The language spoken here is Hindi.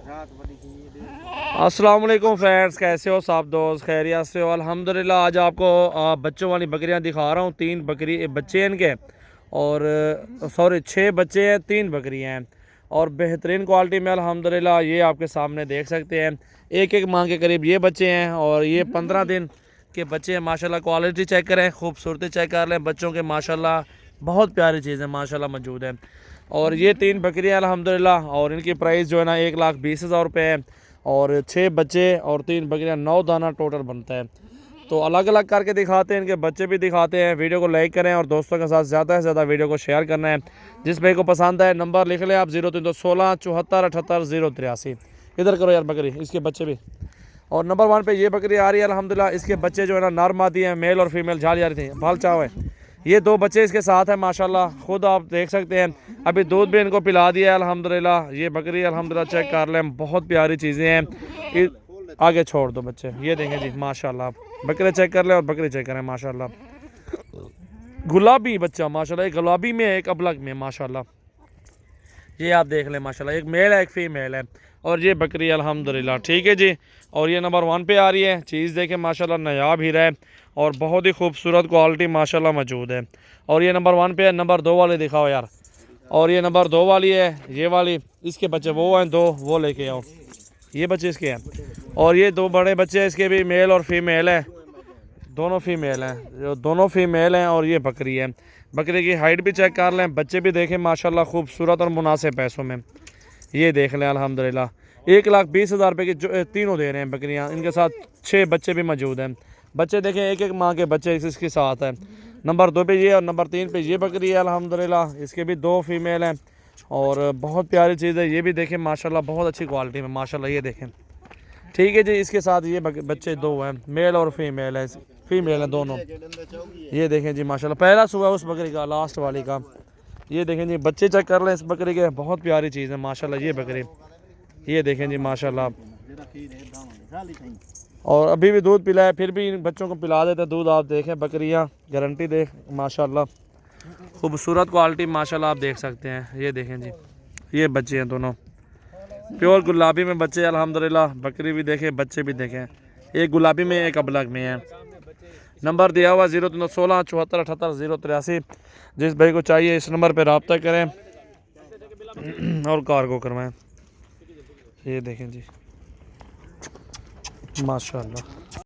अस्सलाम वालेकुम फ्रेंड्स, कैसे हो सब दोस्त? खैरियत से हो? अल्हम्दुलिल्लाह। आज आपको बच्चों वाली बकरियां दिखा रहा हूँ। 3 बकरी बच्चे हैं इनके, और सॉरी 6 बच्चे हैं, 3 बकरियां हैं, और बेहतरीन क्वालिटी में अल्हम्दुलिल्लाह। ये आपके सामने देख सकते हैं, एक एक माह के करीब ये बच्चे हैं, और ये 15 दिन के बच्चे हैं। माशाल्लाह क्वालिटी चेक करें, खूबसूरती चेक कर लें बच्चों के। माशाल्लाह बहुत प्यारी चीज़ें माशाल्लाह मौजूद हैं। और ये 3 बकरियां अल्हम्दुलिल्लाह, और इनकी प्राइस जो है ना 1,20,000 रुपये है। और 6 बच्चे और 3 बकरियां, 9 दाना टोटल बनता है। तो अलग अलग करके दिखाते हैं, इनके बच्चे भी दिखाते हैं। वीडियो को लाइक करें और दोस्तों के साथ ज़्यादा से ज़्यादा वीडियो को शेयर करना है। जिस भाई को पसंद है नंबर लिख लें आप 0316 74 78 083। इधर करो यार बकरी, इसके बच्चे भी। और नंबर 1 पे ये बकरी आ रही है अल्हम्दुलिल्लाह। इसके बच्चे जो है ना नर मादी हैं, मेल और फीमेल झाल जा रही थी, भाल चाव है। ये 2 बच्चे इसके साथ हैं माशाल्लाह, खुद आप देख सकते हैं। अभी दूध भी इनको पिला दिया है अल्हम्दुलिल्लाह। ये बकरी अल्हम्दुलिल्लाह चेक कर लें, बहुत प्यारी चीज़ें हैं। आगे छोड़ दो बच्चे, ये देखें जी माशाल्लाह। बकरे चेक कर लें और बकरी चेक करें माशाल्लाह। गुलाबी बच्चा माशाल्लाह, एक गुलाबी में एक अबलग में माशाल्लाह। ये आप देख लें माशाल्लाह, एक मेल है एक फीमेल है। और ये बकरी अल्हम्दुलिल्लाह ठीक है जी। और ये नंबर 1 पे आ रही है। चीज़ देखें माशाल्लाह, नायाब हीरा है और बहुत ही खूबसूरत क्वालिटी माशाल्लाह मौजूद है। और ये नंबर 1 पे है। नंबर 2 वाले दिखाओ यार। और ये नंबर 2 वाली है, ये वाली। इसके बच्चे वो हैं 2, वो लेके आओ। ये बच्चे इसके हैं। और ये 2 बड़े बच्चे हैं इसके भी, मेल और फीमेल है। दोनों फीमेल हैं, जो दोनों फीमेल हैं। और ये बकरी है। बकरी की हाइट भी चेक कर लें, बच्चे भी देखें माशाल्लाह, खूबसूरत और मुनासिब पैसों में। ये देख लें अल्हम्दुलिल्लाह। 1,20,000 रुपये की जो तीनों दे रहे हैं बकरियां। इनके साथ 6 बच्चे भी मौजूद हैं। बच्चे देखें, एक एक माँ के बच्चे इसके साथ हैं। नंबर 2 पे ये और नंबर 3 पे ये बकरी है अल्हम्दुलिल्लाह। इसके भी 2 फीमेल हैं और बहुत प्यारी चीज़ है। ये भी देखें माशाल्लाह, बहुत अच्छी क्वालिटी में माशाल्लाह। ये देखें ठीक है जी। इसके साथ ये बच्चे 2 हैं, मेल और फीमेल है, फीमेल है दोनों। ये देखें जी माशाल्लाह, पहला सुबह उस बकरी का, लास्ट वाली का। ये देखें जी, बच्चे चेक कर लें इस बकरी के, बहुत प्यारी चीज़ है माशाल्लाह। ये बकरी, ये देखें जी माशाल्लाह। और अभी भी दूध पिलाए, फिर भी इन बच्चों को पिला देते दूध। आप देखें बकरियां, गारंटी देख माशाल्लाह, खूबसूरत क्वालिटी माशाल्लाह आप देख सकते हैं। ये देखें जी, ये बच्चे हैं दोनों, प्योर गुलाबी में बच्चे अल्हम्दुलिल्लाह। बकरी भी देखें, बच्चे भी देखें, एक गुलाबी में एक अबलग में है। नंबर दिया हुआ 0316 74 78 083। जिस भाई को चाहिए इस नंबर पर रब्ता करें और कार्गो करवाएं। ये देखें जी माशाल्लाह।